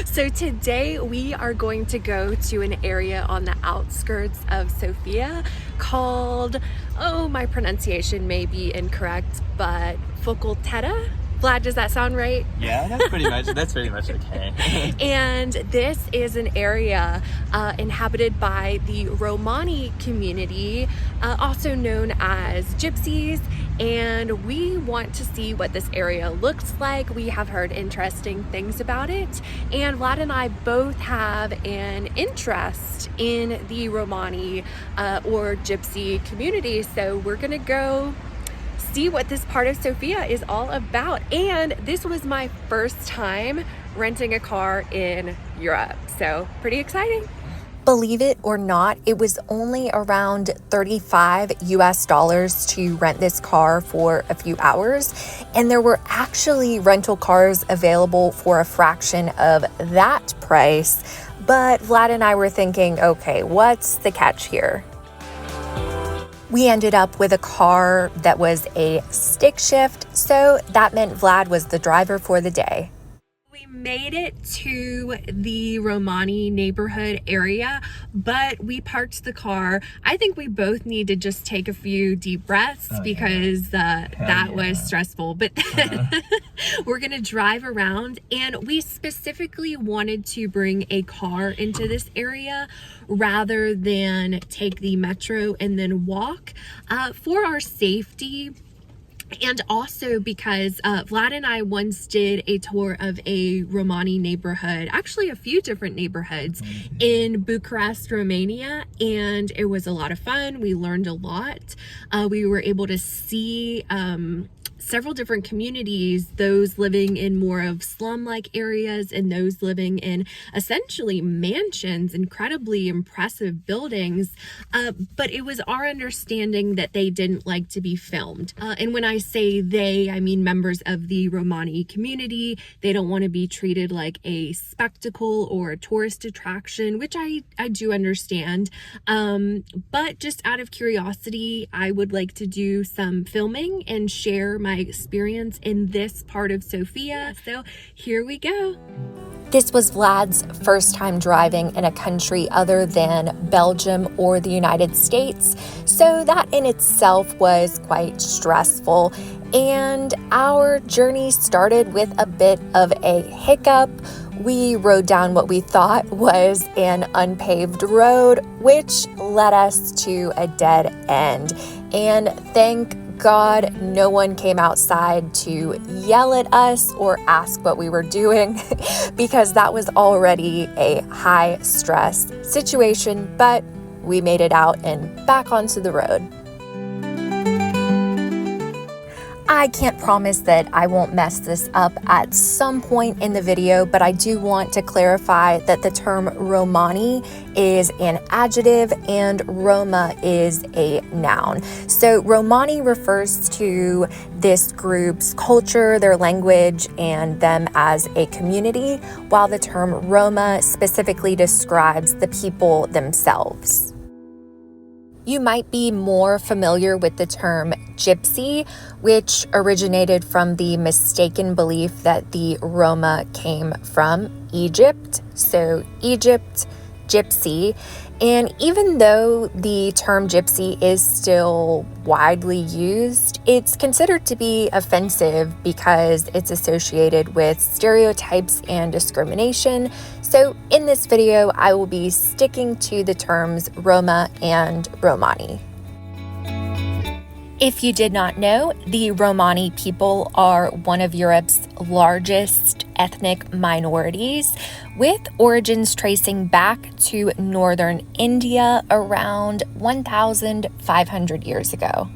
So today we are going to go to an area on the outskirts of Sofia called, oh, my pronunciation may be incorrect, but Fakulteta? Vlad, does that sound right? Yeah, that's pretty much okay. And this is an area inhabited by the Romani community, also known as Gypsies, and we want to see what this area looks like. We have heard interesting things about it, and Vlad and I both have an interest in the Romani or Gypsy community, so we're gonna go see what this part of Sofia is all about. And this was my first time renting a car in Europe, so pretty exciting. Believe it or not, it was only around $35 US to rent this car for a few hours, and there were actually rental cars available for a fraction of that price. But Vlad and I were thinking, okay, what's the catch here? We ended up with a car that was a stick shift, so that meant Vlad was the driver for the day. We made it to the Romani neighborhood area, but we parked the car. I think we both need to just take a few deep breaths because that was stressful. But we're gonna drive around, and we specifically wanted to bring a car into this area rather than take the metro and then walk for our safety. And also because Vlad and I once did a tour of a Romani neighborhood, actually a few different neighborhoods in Bucharest, Romania, and it was a lot of fun. We learned a lot. We were able to see several different communities, those living in more of slum-like areas and those living in essentially mansions, incredibly impressive buildings. But it was our understanding that they didn't like to be filmed. And when I say they, I mean members of the Romani community. They don't want to be treated like a spectacle or a tourist attraction, which I do understand. But just out of curiosity, I would like to do some filming and share my experience in this part of Sofia. So here we go. This was Vlad's first time driving in a country other than Belgium or the United States, so that in itself was quite stressful. And our journey started with a bit of a hiccup. We rode down what we thought was an unpaved road, which led us to a dead end. And thank God no one came outside to yell at us or ask what we were doing because that was already a high stress situation, but we made it out and back onto the road. I can't promise that I won't mess this up at some point in the video, but I do want to clarify that the term Romani is an adjective and Roma is a noun. So Romani refers to this group's culture, their language, and them as a community, while the term Roma specifically describes the people themselves. You might be more familiar with the term Gypsy, which originated from the mistaken belief that the Roma came from Egypt. So Egypt, Gypsy. And even though the term Gypsy is still widely used, it's considered to be offensive because it's associated with stereotypes and discrimination. So in this video, I will be sticking to the terms Roma and Romani. If you did not know, the Romani people are one of Europe's largest ethnic minorities, with origins tracing back to northern India around 1,500 years ago.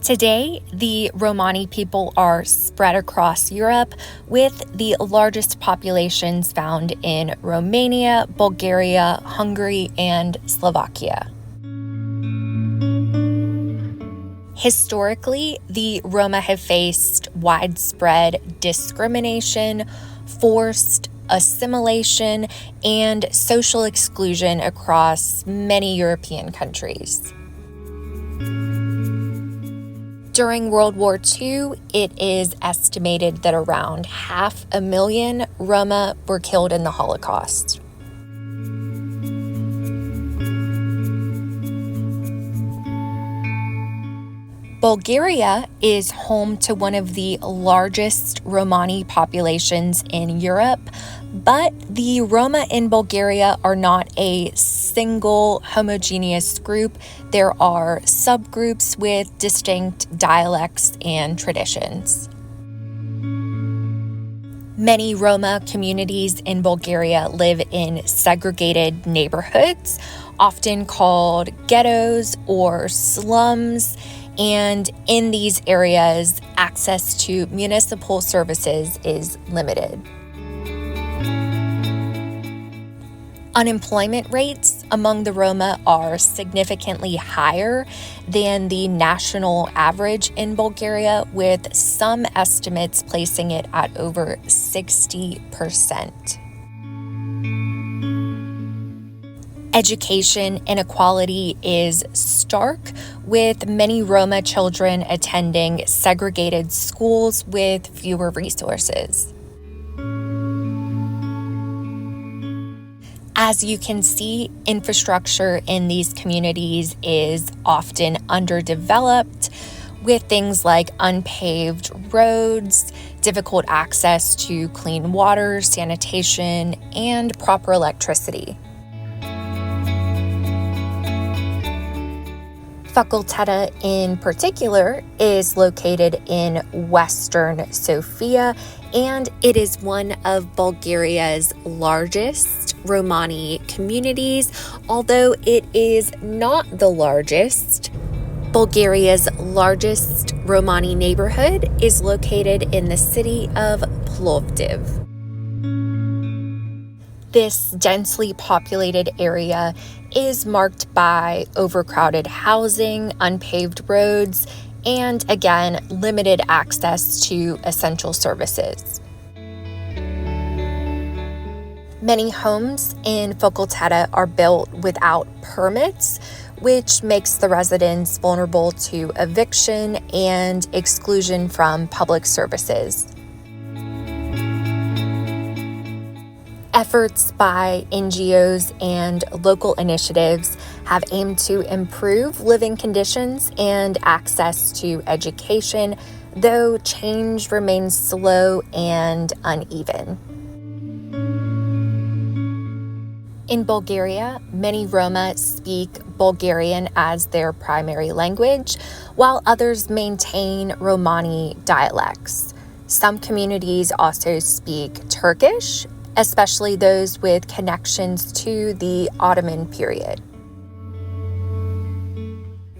Today, the Romani people are spread across Europe, with the largest populations found in Romania, Bulgaria, Hungary, and Slovakia. Historically, the Roma have faced widespread discrimination, forced assimilation, and social exclusion across many European countries. During World War II, it is estimated that around 500,000 Roma were killed in the Holocaust. Bulgaria is home to one of the largest Romani populations in Europe, but the Roma in Bulgaria are not a single homogeneous group. There are subgroups with distinct dialects and traditions. Many Roma communities in Bulgaria live in segregated neighborhoods, often called ghettos or slums. And in these areas, access to municipal services is limited. Unemployment rates among the Roma are significantly higher than the national average in Bulgaria, with some estimates placing it at over 60%. Education inequality is stark, with many Roma children attending segregated schools with fewer resources. As you can see, infrastructure in these communities is often underdeveloped, with things like unpaved roads, difficult access to clean water, sanitation, and proper electricity. Fakulteta in particular is located in western Sofia, and it is one of Bulgaria's largest Romani communities. Although it is not the largest, Bulgaria's largest Romani neighborhood is located in the city of Plovdiv. This densely populated area is marked by overcrowded housing, unpaved roads, and again, limited access to essential services. Many homes in Fakulteta are built without permits, which makes the residents vulnerable to eviction and exclusion from public services. Efforts by NGOs and local initiatives have aimed to improve living conditions and access to education, though change remains slow and uneven. In Bulgaria, many Roma speak Bulgarian as their primary language, while others maintain Romani dialects. Some communities also speak Turkish, especially those with connections to the Ottoman period.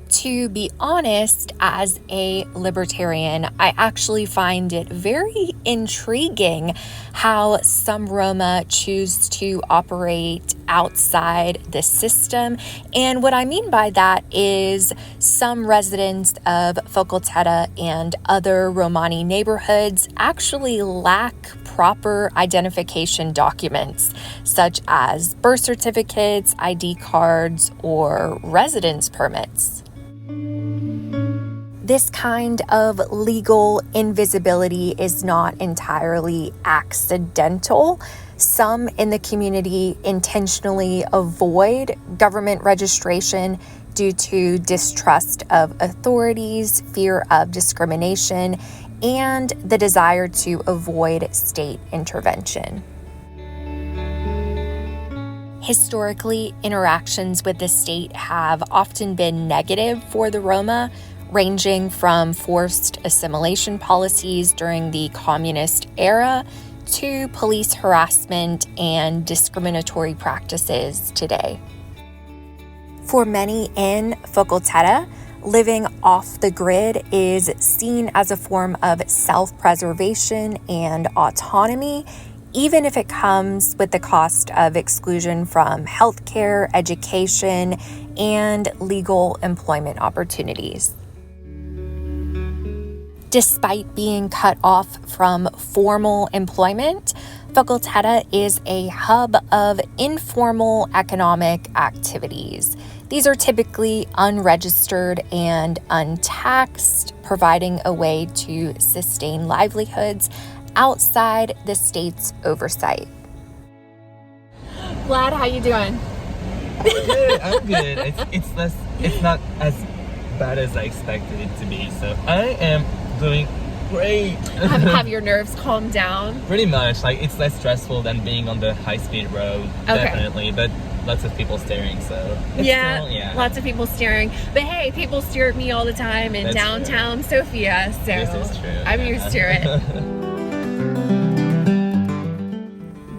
To be honest, as a libertarian, I actually find it very intriguing how some Roma choose to operate outside the system. And what I mean by that is some residents of Fakulteta and other Romani neighborhoods actually lack proper identification documents, such as birth certificates, ID cards, or residence permits. This kind of legal invisibility is not entirely accidental. Some in the community intentionally avoid government registration due to distrust of authorities, fear of discrimination, and the desire to avoid state intervention. Historically, interactions with the state have often been negative for the Roma, ranging from forced assimilation policies during the communist era to police harassment and discriminatory practices today. For many in Fakulteta, living off the grid is seen as a form of self-preservation and autonomy, even if it comes with the cost of exclusion from healthcare, education, and legal employment opportunities. Despite being cut off from formal employment, Fakulteta is a hub of informal economic activities. These are typically unregistered and untaxed, providing a way to sustain livelihoods outside the state's oversight. Vlad, how you doing? I'm good. It's not as bad as I expected it to be. So I am doing great. Have your nerves calmed down? Pretty much. Like, it's less stressful than being on the high-speed road, definitely. But lots of people staring, so lots of people staring. But hey, people stare at me all the time in downtown Sofia, so this is true. I'm used to it.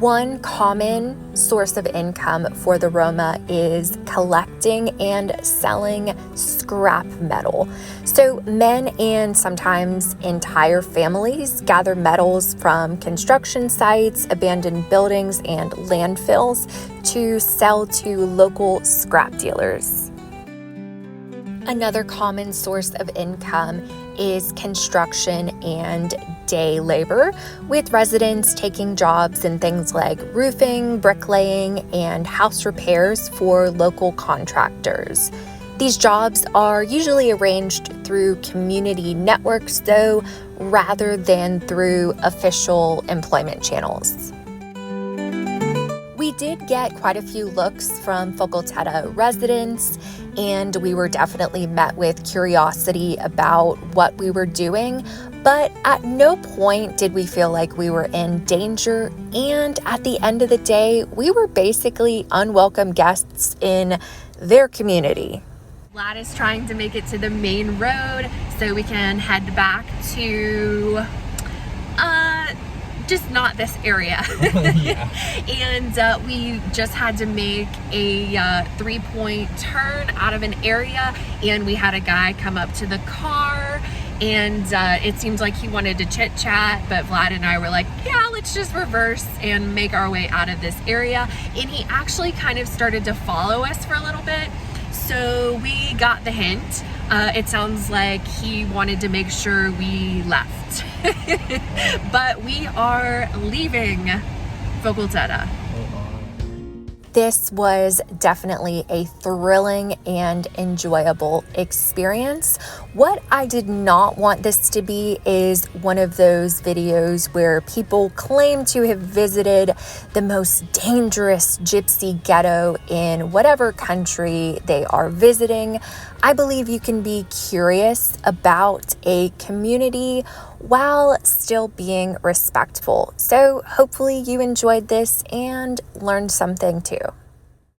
One common source of income for the Roma is collecting and selling scrap metal. So men and sometimes entire families gather metals from construction sites, abandoned buildings, and landfills to sell to local scrap dealers. Another common source of income is construction and day labor, with residents taking jobs in things like roofing, bricklaying, and house repairs for local contractors. These jobs are usually arranged through community networks, though, rather than through official employment channels. We did get quite a few looks from Fakulteta residents, and we were definitely met with curiosity about what we were doing, but at no point did we feel like we were in danger, and at the end of the day, we were basically unwelcome guests in their community. Vlad is trying to make it to the main road so we can head back to just not this area. And we just had to make a 3-point turn out of an area, and we had a guy come up to the car, and it seemed like he wanted to chit chat, but Vlad and I were like, yeah, let's just reverse and make our way out of this area. And he actually kind of started to follow us for a little bit, so we got the hint. It sounds like he wanted to make sure we left. But we are leaving Fakulteta. This was definitely a thrilling and enjoyable experience. What I did not want this to be is one of those videos where people claim to have visited the most dangerous gypsy ghetto in whatever country they are visiting. I believe you can be curious about a community while still being respectful. So hopefully you enjoyed this and learned something too.